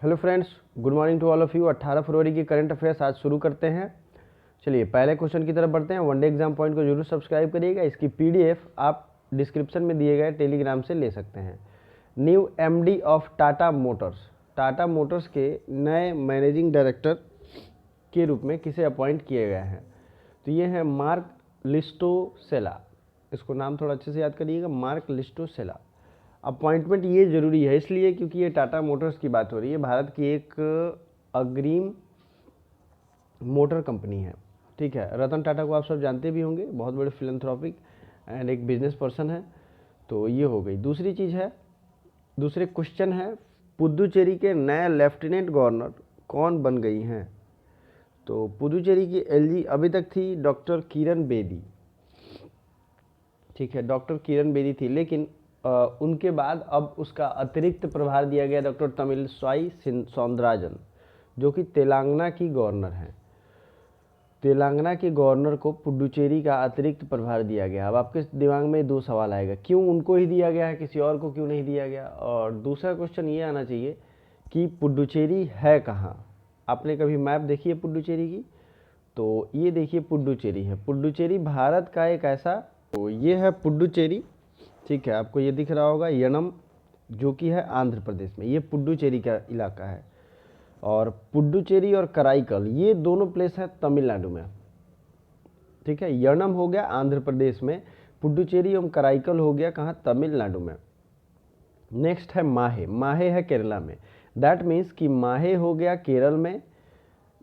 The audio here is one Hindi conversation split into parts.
Hello friends, good morning to all of you. 18 फरवरी की करंट अफेयर्स आज शुरू करते हैं। चलिए पहले क्वेश्चन की तरफ बढ़ते हैं। वनडे एग्जाम पॉइंट को जरूर सब्सक्राइब करिएगा। इसकी पीडीएफ आप डिस्क्रिप्शन में दिए गए टेलीग्राम से ले सकते हैं। New MD of Tata Motors, Tata Motors के नए मैनेजिंग डायरेक्टर के रूप में किसे अपॉइंट किए गए हैं? तो ये है मार्क लिस्टोसेला। इसको नाम थोड़ा अच्छे से याद करिएगा, मार्क लिस्टोसेला। अपॉइंटमेंट ये ज़रूरी है इसलिए क्योंकि ये टाटा मोटर्स की बात हो रही है। भारत की एक अग्रिम मोटर कंपनी है, ठीक है। रतन टाटा को आप सब जानते भी होंगे, बहुत बड़े फिलैंथ्रोपिक एंड एक बिजनेस पर्सन है। तो ये हो गई। दूसरी चीज़ है, दूसरे क्वेश्चन है, पुदुचेरी के नए लेफ्टिनेंट गवर्नर कौन बन गई हैं? तो पुदुचेरी की एलजी अभी तक थी डॉक्टर किरण बेदी, ठीक है, डॉक्टर किरण बेदी थी, लेकिन उनके बाद अब उसका अतिरिक्त प्रभार दिया गया डॉक्टर तमिलसाई सौंदराजन, जो कि तेलंगाना की गवर्नर हैं। तेलंगाना के गवर्नर को पुडुचेरी का अतिरिक्त प्रभार दिया गया। अब आपके दिमाग में दो सवाल आएगा, क्यों उनको ही दिया गया है, किसी और को क्यों नहीं दिया गया? और दूसरा क्वेश्चन ये आना चाहिए कि पुडुचेरी है कहाँ? आपने कभी मैप देखी है पुडुचेरी की? तो ये देखिए पुडुचेरी है। पुडुचेरी भारत का एक ऐसा, तो ये है पुडुचेरी, ठीक है। आपको ये दिख रहा होगा यनम, जो कि है आंध्र प्रदेश में। ये पुडुचेरी का इलाका है। और पुडुचेरी और कराईकल ये दोनों प्लेस है तमिलनाडु में, ठीक है। यनम हो गया आंध्र प्रदेश में, पुडुचेरी और कराईकल हो गया कहाँ? तमिलनाडु में। नेक्स्ट है माहे, माहे है केरला में। दैट मीन्स कि माहे हो गया केरल में,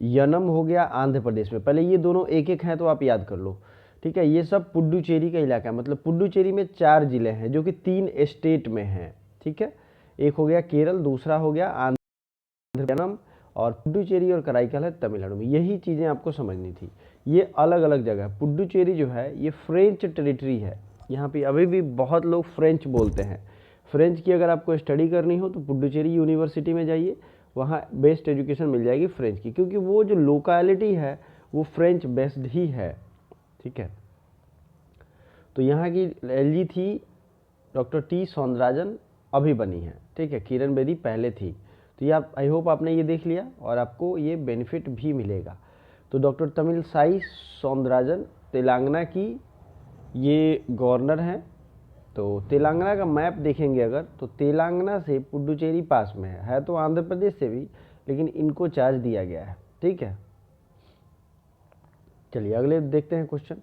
यनम हो गया आंध्र प्रदेश में। पहले ये दोनों एक एक हैं तो आप याद कर लो, ठीक है। ये सब पुडुचेरी का इलाका है। मतलब पुडुचेरी में 4 जिले हैं जो कि 3 स्टेट में हैं, ठीक है। एक हो गया केरल, दूसरा हो गया आंध्र, यनम, और पुडुचेरी और कराईकल है तमिलनाडु में। यही चीज़ें आपको समझनी थी। ये अलग अलग जगह है। पुडुचेरी जो है ये फ्रेंच टेरिटरी है। यहाँ पे अभी भी बहुत लोग फ्रेंच बोलते हैं। फ्रेंच की अगर आपको स्टडी करनी हो तो पुडुचेरी यूनिवर्सिटी में जाइए, वहाँ बेस्ट एजुकेशन मिल जाएगी फ्रेंच की, क्योंकि वो जो लोकेलिटी है वो फ्रेंच बेस्ड ही है, ठीक है। तो यहाँ की एलजी थी डॉक्टर टी सौंदराजन, अभी बनी है, ठीक है। किरण बेदी पहले थी। तो ये आप, आई होप आपने ये देख लिया और आपको ये बेनिफिट भी मिलेगा। तो डॉक्टर तमिलसाई सौंदराजन तेलंगाना की ये गवर्नर हैं। तो तेलंगाना का मैप देखेंगे अगर, तो तेलंगाना से पुडुचेरी पास में है तो आंध्र प्रदेश से भी, लेकिन इनको चार्ज दिया गया है, ठीक है। चलिए अगले देखते हैं क्वेश्चन।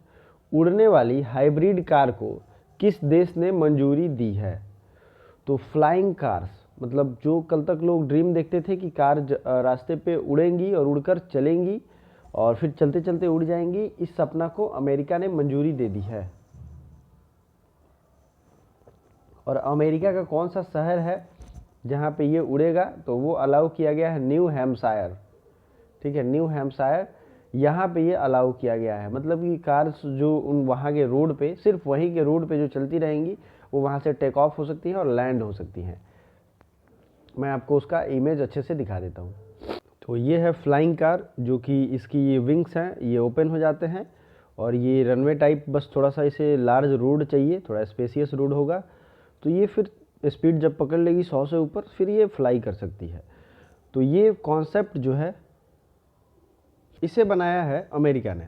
उड़ने वाली हाइब्रिड कार को किस देश ने मंजूरी दी है? तो फ्लाइंग कार्स, मतलब जो कल तक लोग ड्रीम देखते थे कि कार रास्ते पे उड़ेंगी और उड़कर चलेंगी और फिर चलते चलते उड़ जाएंगी, इस सपना को अमेरिका ने मंजूरी दे दी है। और अमेरिका का कौन सा शहर है जहाँ पे ये उड़ेगा? तो वो अलाउ किया गया है न्यू हैम्पशायर, ठीक है। न्यू हैम्पशायर यहाँ पे ये अलाउ किया गया है। मतलब कि कार्स जो उन वहाँ के रोड पे, सिर्फ वहीं के रोड पे जो चलती रहेंगी, वो वहाँ से टेक ऑफ हो सकती हैं और लैंड हो सकती हैं। मैं आपको उसका इमेज अच्छे से दिखा देता हूँ। तो ये है फ्लाइंग कार, जो कि इसकी ये विंग्स हैं, ये ओपन हो जाते हैं और ये रनवे टाइप, बस थोड़ा सा इसे लार्ज रोड चाहिए, थोड़ा स्पेसियस रोड होगा तो ये फिर स्पीड जब पकड़ लेगी 100 से ऊपर, फिर ये फ्लाई कर सकती है। तो ये कॉन्सेप्ट जो है इसे बनाया है अमेरिका ने,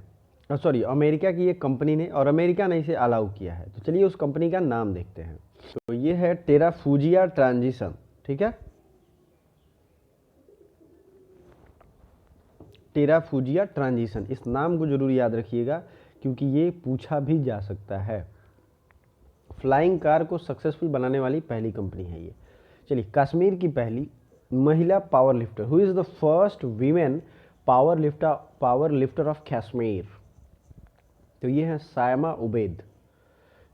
सॉरी अमेरिका की एक कंपनी ने, और अमेरिका ने इसे अलाउ किया है। तो चलिए उस कंपनी का नाम देखते हैं। तो ये है टेराफूजिया ट्रांजिशन, ठीक है। टेराफूजिया ट्रांजिशन, इस नाम को जरूर याद रखिएगा क्योंकि ये पूछा भी जा सकता है। फ्लाइंग कार को सक्सेसफुल बनाने वाली पहली कंपनी है ये। चलिए कश्मीर की पहली महिला power lifter, who is the first women power lifter of Kashmir? तो ये है सायमा उबैद,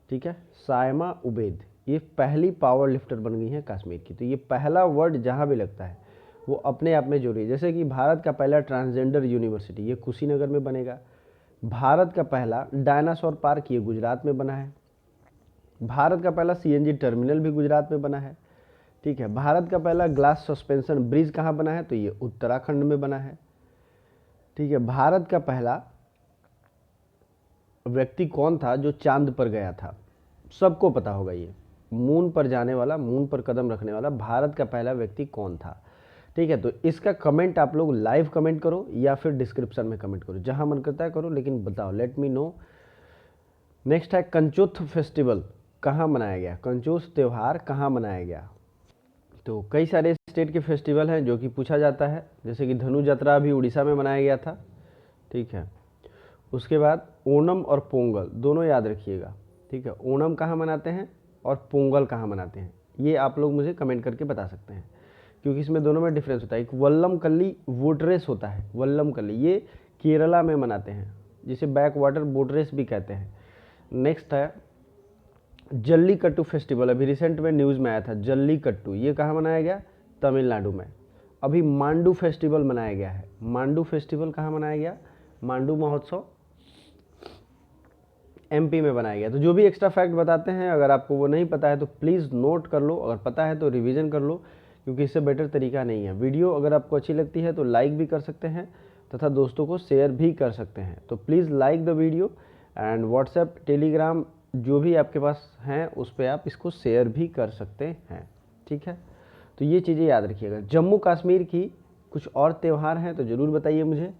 ठीक है। सायमा उबैद ये पहली पावर लिफ्टर बन गई है कश्मीर की। तो ये पहला वर्ड जहाँ भी लगता है वो अपने आप में जरूरी है। जैसे कि भारत का पहला ट्रांसजेंडर यूनिवर्सिटी ये कुशीनगर में बनेगा। भारत का पहला डायनासोर पार्क ये गुजरात में बना है। भारत का पहला सीएनजी टर्मिनल भी गुजरात में बना है, ठीक है। भारत का पहला ग्लास सस्पेंशन ब्रिज कहाँ बना है? तो ये उत्तराखंड में बना है, ठीक है। भारत का पहला व्यक्ति कौन था जो चांद पर गया था? सबको पता होगा, ये मून पर जाने वाला, मून पर कदम रखने वाला भारत का पहला व्यक्ति कौन था? ठीक है, तो इसका कमेंट आप लोग लाइव कमेंट करो या फिर डिस्क्रिप्शन में कमेंट करो, जहां मन करता है करो, लेकिन बताओ, लेट मी नो। नेक्स्ट है कंचुथ फेस्टिवल कहाँ मनाया गया, कंचुथ त्यौहार कहाँ मनाया गया। तो कई सारे स्टेट के फेस्टिवल हैं जो कि पूछा जाता है, जैसे कि धनु यात्रा भी उड़ीसा में मनाया गया था। ठीक है, उसके बाद ओणम और पोंगल दोनों याद रखिएगा। ठीक है, ओणम कहाँ मनाते हैं और पोंगल कहाँ मनाते हैं, ये आप लोग मुझे कमेंट करके बता सकते हैं, क्योंकि इसमें दोनों में डिफरेंस होता है। एक वल्लम कल्ली वोट रेस होता है, वल्लम कल्ली ये केरला में मनाते हैं, जिसे बैक वाटर बोट रेस भी कहते हैं। नेक्स्ट है जल्लीकट्टू फेस्टिवल, अभी रिसेंट में न्यूज़ में आया था जल्लीकट्टू, ये कहाँ मनाया गया, तमिलनाडु में। अभी मांडू फेस्टिवल मनाया गया है, मांडू फेस्टिवल कहाँ मनाया गया, मांडू महोत्सव एमपी में बनाया गया। तो जो भी एक्स्ट्रा फैक्ट बताते हैं, अगर आपको वो नहीं पता है तो प्लीज़ नोट कर लो, अगर पता है तो रिवीजन कर लो, क्योंकि इससे बेटर तरीका नहीं है। वीडियो अगर आपको अच्छी लगती है तो लाइक भी कर सकते हैं तथा दोस्तों को शेयर भी कर सकते हैं। तो please like the video and WhatsApp Telegram जो भी आपके पास हैं उस पर आप इसको शेयर भी कर सकते हैं। ठीक है, तो ये चीज़ें याद रखिएगा। जम्मू कश्मीर की कुछ और त्यौहार हैं तो ज़रूर बताइए मुझे।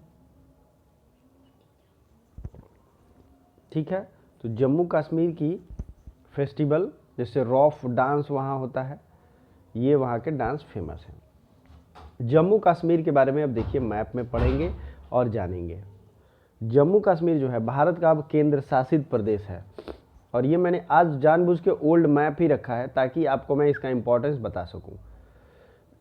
ठीक है, तो जम्मू कश्मीर की फेस्टिवल जैसे रॉफ डांस वहाँ होता है, ये वहाँ के डांस फेमस हैं। जम्मू कश्मीर के बारे में अब देखिए मैप में पढ़ेंगे और जानेंगे। जम्मू कश्मीर जो है भारत का अब केंद्र शासित प्रदेश है, और ये मैंने आज जानबूझ के ओल्ड मैप ही रखा है ताकि आपको मैं इसका इम्पोर्टेंस बता सकूं।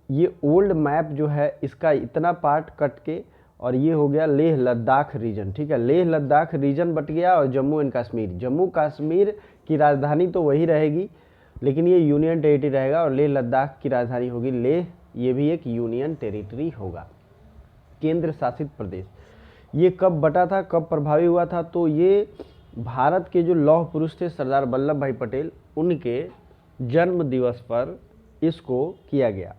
ये ओल्ड मैप जो है इसका इतना पार्ट कट के, और ये हो गया लेह लद्दाख रीजन। ठीक है, लेह लद्दाख रीजन बट गया, और जम्मू एंड कश्मीर, जम्मू कश्मीर की राजधानी तो वही रहेगी लेकिन ये यूनियन टेरिटरी रहेगा, और लेह लद्दाख की राजधानी होगी लेह, ये भी एक यूनियन टेरिटरी होगा, केंद्र शासित प्रदेश। ये कब बटा था, कब प्रभावी हुआ था, तो ये भारत के जो लौह पुरुष थे सरदार वल्लभ भाई पटेल, उनके जन्म दिवस पर इसको किया गया।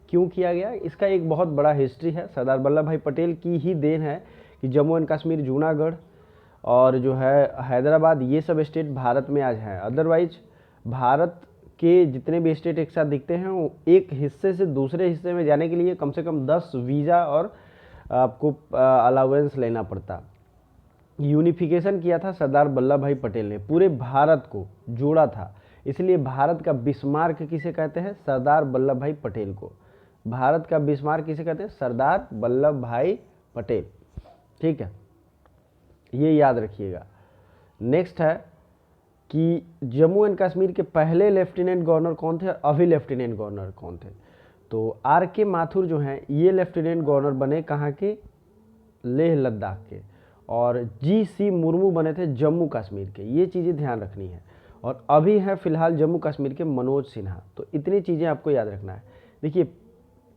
क्यों किया गया, इसका एक बहुत बड़ा हिस्ट्री है। सरदार वल्लभ भाई पटेल की ही देन है कि जम्मू एंड कश्मीर, जूनागढ़ और जो है हैदराबाद, ये सब स्टेट भारत में आज हैं। अदरवाइज भारत के जितने भी स्टेट एक साथ दिखते हैं, वो एक हिस्से से दूसरे हिस्से में जाने के लिए कम से कम 10 वीज़ा और आपको अलाउंस लेना पड़ता। यूनिफिकेशन किया था सरदार वल्लभ भाई पटेल ने, पूरे भारत को जोड़ा था, इसलिए भारत का बिस्मार्क किसे कहते हैं, सरदार वल्लभ भाई पटेल को। भारत का बिस्मार्क किसे कहते हैं, सरदार वल्लभ भाई पटेल। ठीक है, ये याद रखिएगा। नेक्स्ट है कि जम्मू एंड कश्मीर के पहले लेफ्टिनेंट गवर्नर कौन थे, अभी लेफ्टिनेंट गवर्नर कौन थे, तो आर के माथुर जो हैं ये लेफ्टिनेंट गवर्नर बने कहाँ के, लेह लद्दाख के, और जी सी मुर्मू बने थे जम्मू कश्मीर के। ये चीज़ें ध्यान रखनी है। और अभी है फिलहाल जम्मू कश्मीर के मनोज सिन्हा। तो इतनी चीज़ें आपको याद रखना है। देखिए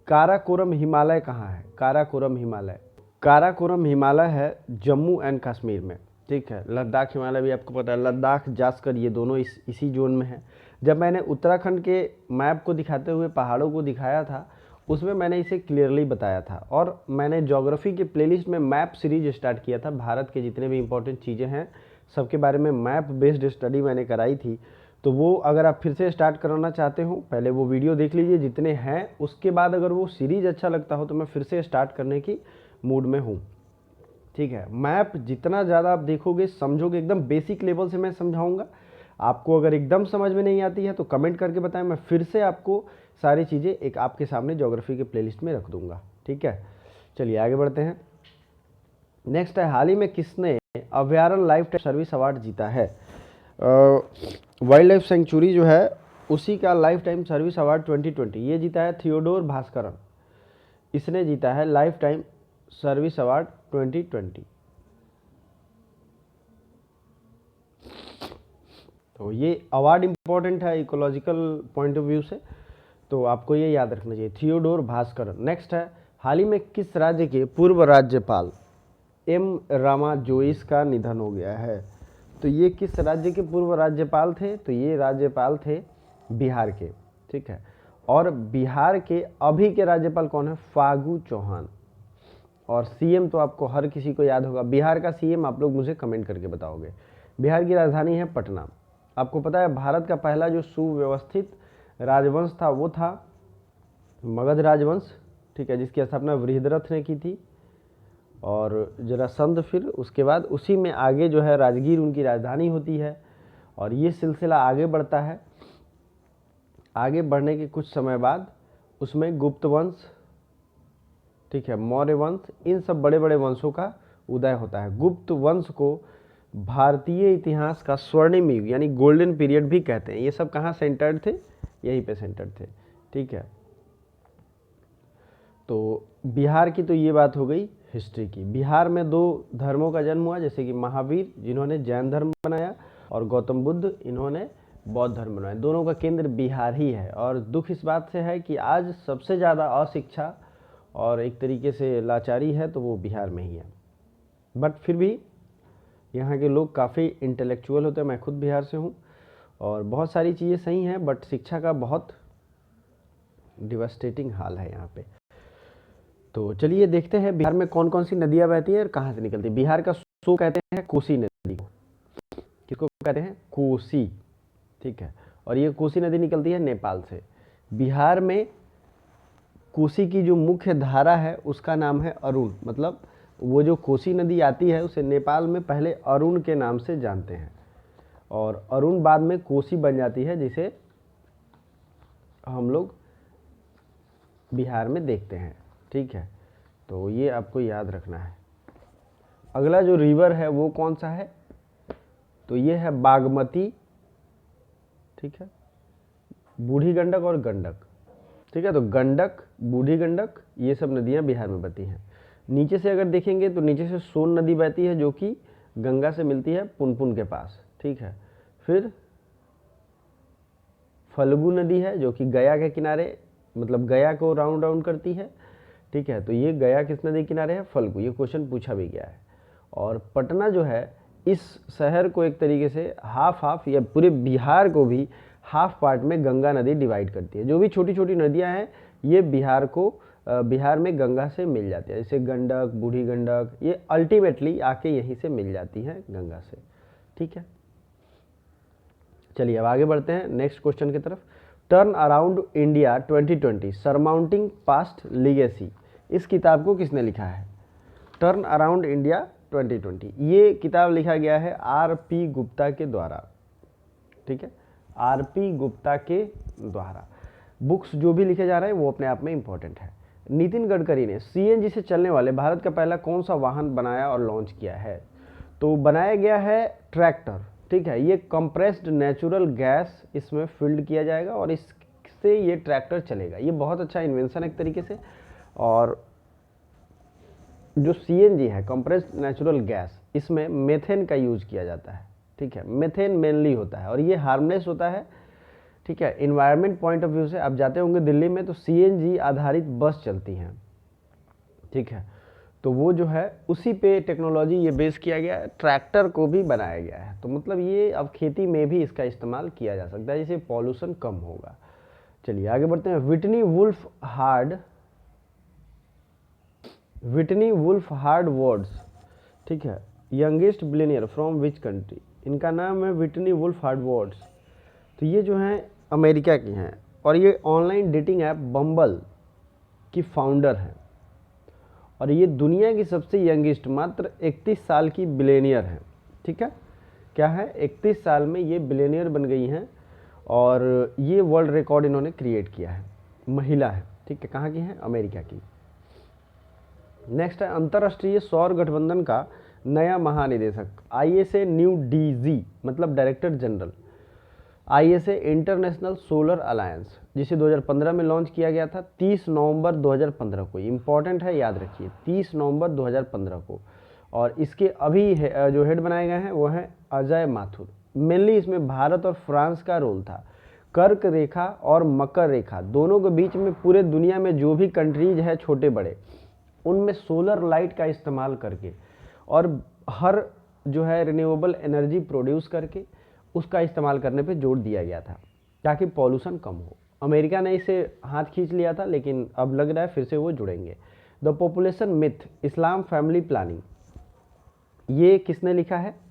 काराकोरम हिमालय कहाँ है, काराकोरम हिमालय, काराकोरम हिमालय है जम्मू एंड कश्मीर में। ठीक है, लद्दाख हिमालय भी आपको पता है, लद्दाख जास्कर ये दोनों इसी जोन में है। जब मैंने उत्तराखंड के मैप को दिखाते हुए पहाड़ों को दिखाया था, उसमें मैंने इसे क्लियरली बताया था, और मैंने ज्योग्राफी के प्लेलिस्ट में मैप सीरीज स्टार्ट किया था। भारत के जितने भी इंपॉर्टेंट चीज़ें हैं सबके बारे में मैप बेस्ड स्टडी मैंने कराई थी। तो वो अगर आप फिर से स्टार्ट कराना चाहते हो, पहले वो वीडियो देख लीजिए जितने हैं, उसके बाद अगर वो सीरीज अच्छा लगता हो तो मैं फिर से स्टार्ट करने की मूड में हूँ। ठीक है, मैप जितना ज़्यादा आप देखोगे समझोगे, एकदम बेसिक लेवल से मैं समझाऊंगा। आपको अगर एकदम समझ में नहीं आती है तो कमेंट करके बताएं, मैं फिर से आपको सारी चीज़ें एक आपके सामने ज्योग्राफी के प्लेलिस्ट में रख दूंगा। ठीक है, चलिए आगे बढ़ते हैं। नेक्स्ट है, हाल ही में किसने अभयारण्य लाइफ टाइम सर्विस अवार्ड जीता है। वाइल्ड लाइफ सेंचुरी जो है उसी का लाइफ टाइम सर्विस अवार्ड 2020 ये जीता है थियोडोर भास्करन, इसने जीता है लाइफ टाइम सर्विस अवार्ड 2020। तो ये अवार्ड इंपॉर्टेंट है इकोलॉजिकल पॉइंट ऑफ व्यू से, तो आपको ये याद रखना चाहिए, थियोडोर भास्करन। नेक्स्ट है, हाल ही में किस राज्य के पूर्व राज्यपाल एम रामा जोइस का निधन हो गया है। तो ये किस राज्य के पूर्व राज्यपाल थे, तो ये राज्यपाल थे बिहार के। ठीक है, और बिहार के अभी के राज्यपाल कौन है, फागू चौहान। और सीएम तो आपको हर किसी को याद होगा, बिहार का सीएम आप लोग मुझे कमेंट करके बताओगे। बिहार की राजधानी है पटना। आपको पता है भारत का पहला जो सुव्यवस्थित राजवंश था वो था मगध राजवंश। ठीक है, जिसकी स्थापना वृहद्रथ ने की थी, और जरासंध फिर उसके बाद उसी में आगे जो है राजगीर उनकी राजधानी होती है। और ये सिलसिला आगे बढ़ता है। आगे बढ़ने के कुछ समय बाद उसमें गुप्त वंश, ठीक है, मौर्य वंश, इन सब बड़े बड़े वंशों का उदय होता है। गुप्त वंश को भारतीय इतिहास का स्वर्णिम युग यानी गोल्डन पीरियड भी कहते हैं। ये सब कहाँ सेंटर्ड थे? यहीं पे सेंटर्ड थे, ठीक है। तो बिहार की तो ये बात हो गई हिस्ट्री की। बिहार में दो धर्मों का जन्म हुआ, जैसे कि महावीर जिन्होंने जैन धर्म बनाया, और गौतम बुद्ध इन्होंने बौद्ध धर्म बनाया। दोनों का केंद्र बिहार ही है। और दुख इस बात से है कि आज सबसे ज़्यादा अशिक्षा और एक तरीके से लाचारी है तो वो बिहार में ही है। बट फिर भी यहाँ के लोग काफ़ी इंटेलेक्चुअल होते हैं। मैं खुद बिहार से हूँ और बहुत सारी चीज़ें सही हैं, बट शिक्षा का बहुत डिवास्टेटिंग हाल है यहाँ पे। तो चलिए देखते हैं बिहार में कौन कौन सी नदियाँ बहती हैं और कहाँ से निकलती है। बिहार का सो कहते हैं कोसी नदी को। किसको कहते हैं? कोसी, ठीक है। और ये कोसी नदी निकलती है नेपाल से। बिहार में कोसी की जो मुख्य धारा है उसका नाम है अरुण। मतलब वो जो कोसी नदी आती है उसे नेपाल में पहले अरुण के नाम से जानते हैं, और अरुण बाद में कोसी बन जाती है, जिसे हम लोग बिहार में देखते हैं, ठीक है। तो ये आपको याद रखना है। अगला जो रिवर है वो कौन सा है? तो ये है बागमती, ठीक है, बूढ़ी गंडक और गंडक, ठीक है। तो गंडक, बूढ़ी गंडक, ये सब नदियाँ बिहार में बहती हैं। नीचे से अगर देखेंगे तो नीचे से सोन नदी बहती है जो कि गंगा से मिलती है पुनपुन के पास, ठीक है। फिर फल्गु नदी है जो कि गया के किनारे, मतलब गया को राउंड राउंड करती है, ठीक है। तो ये गया किस नदी किनारे है? फल्गु। ये क्वेश्चन पूछा भी गया है। और पटना जो है, इस शहर को एक तरीके से हाफ हाफ या पूरे बिहार को भी हाफ पार्ट में गंगा नदी डिवाइड करती है। जो भी छोटी छोटी नदियां हैं ये बिहार में गंगा से मिल जाती है, जैसे गंडक, बूढ़ी गंडक, ये अल्टीमेटली आके यहीं से मिल जाती हैं गंगा से, ठीक है। चलिए अब आगे बढ़ते हैं नेक्स्ट क्वेश्चन की तरफ। Turn around India 2020 surmounting past legacy, इस किताब को किसने लिखा है? टर्न अराउंड इंडिया 2020, ये किताब लिखा गया है आर.पी. गुप्ता के द्वारा, ठीक है, आर.पी. गुप्ता के द्वारा। बुक्स जो भी लिखे जा रहे हैं वो अपने आप में इंपॉर्टेंट है। नितिन गडकरी ने सीएनजी से चलने वाले भारत का पहला कौन सा वाहन बनाया और लॉन्च किया है? तो बनाया गया है ट्रैक्टर, ठीक है। ये कंप्रेस्ड नेचुरल गैस इसमें फिल्ड किया जाएगा और इससे ये ट्रैक्टर चलेगा। ये बहुत अच्छा इन्वेंशन है एक तरीके से। और जो सीएनजी है, कंप्रेस्ड नेचुरल गैस, इसमें मेथेन का यूज किया जाता है, ठीक है। मेथेन मेनली होता है और ये हार्मलेस होता है, ठीक है। इन्वायरमेंट पॉइंट ऑफ व्यू से आप जाते होंगे दिल्ली में तो सीएनजी आधारित बस चलती हैं, ठीक है। तो वो जो है उसी पे टेक्नोलॉजी ये बेस किया गया है, ट्रैक्टर को भी बनाया गया है। तो मतलब ये अब खेती में भी इसका इस्तेमाल किया जा सकता है, जिससे पॉल्यूशन कम होगा। चलिए आगे बढ़ते हैं। विटनी वुल्फ हार्ड वर्ड्स, ठीक है, youngest billionaire from which country? इनका नाम है विटनी वुल्फ हार्ड वर्ड्स। तो ये जो हैं अमेरिका की हैं और ये ऑनलाइन डेटिंग ऐप बम्बल की फाउंडर हैं और ये दुनिया की सबसे यंगेस्ट, मात्र 31 साल की बिलियनियर हैं, ठीक है। क्या है? 31 साल में ये बिलियनियर बन गई हैं और ये वर्ल्ड रिकॉर्ड इन्होंने क्रिएट किया है। महिला है, ठीक है। कहाँ की हैं? अमेरिका की। नेक्स्ट है अंतर्राष्ट्रीय सौर गठबंधन का नया महानिदेशक, आईएसए न्यू डीजी मतलब director general. ISA international solar alliance, जिसे 2015 में लॉन्च किया गया था, 30 नवंबर 2015 को। इंपॉर्टेंट है, याद रखिए, 30 नवंबर 2015 को। और इसके अभी जो हेड बनाए गए हैं वो हैं अजय माथुर। मेनली इसमें भारत और फ्रांस का रोल था। कर्क रेखा और मकर रेखा दोनों के बीच में पूरे दुनिया में जो भी कंट्रीज है छोटे बड़े, उनमें सोलर लाइट का इस्तेमाल करके और हर जो है रिन्यूएबल एनर्जी प्रोड्यूस करके उसका इस्तेमाल करने पे जोर दिया गया था ताकि पॉल्यूशन कम हो। अमेरिका ने इसे हाथ खींच लिया था, लेकिन अब लग रहा है फिर से वो जुड़ेंगे। The population myth, Islam family planning, ये किसने लिखा है?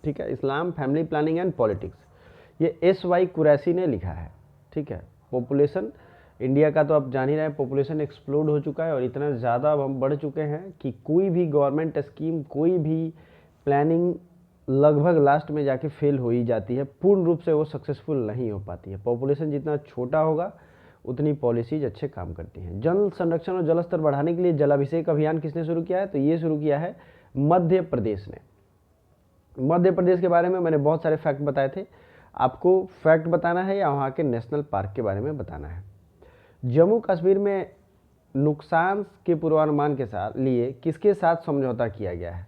ठीक है, इस्लाम फैमिली प्लानिंग एंड पॉलिटिक्स, ये एस वाई कुरैशी ने लिखा है, ठीक है। पॉपुलेशन इंडिया का तो आप जान ही रहे हैं, पॉपुलेशन एक्सप्लोड हो चुका है और इतना ज़्यादा अब हम बढ़ चुके हैं कि कोई भी गवर्नमेंट स्कीम, कोई भी प्लानिंग लगभग लास्ट में जाके फेल हो ही जाती है, पूर्ण रूप से वो सक्सेसफुल नहीं हो पाती है। पॉपुलेशन जितना छोटा होगा उतनी पॉलिसीज अच्छे काम करती हैं। जल संरक्षण और जल स्तर बढ़ाने के लिए जलाभिषेक अभियान किसने शुरू किया है? तो ये शुरू किया है मध्य प्रदेश ने। मध्य प्रदेश के बारे में मैंने बहुत सारे फैक्ट बताए थे, आपको फैक्ट बताना है या वहाँ के नेशनल पार्क के बारे में बताना है। जम्मू कश्मीर में नुकसान के पूर्वानुमान के साथ लिए किसके साथ समझौता किया गया है?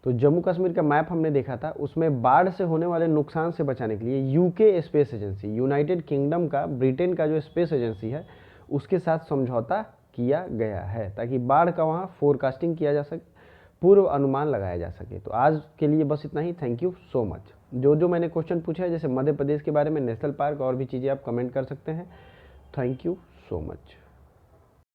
तो जम्मू कश्मीर का मैप हमने देखा था, उसमें बाढ़ से होने वाले नुकसान से बचाने के लिए UK space agency, United kingdom का, ब्रिटेन का जो स्पेस एजेंसी है उसके साथ समझौता किया गया है, ताकि बाढ़ का वहाँ फोरकास्टिंग किया जा सके, पूर्व अनुमान लगाया जा सके। तो आज के लिए बस इतना ही। Thank you so much. जो मैंने क्वेश्चन पूछा है, जैसे मध्य प्रदेश के बारे में, नेशनल पार्क और भी चीज़ें, आप कमेंट कर सकते हैं। Thank you so much.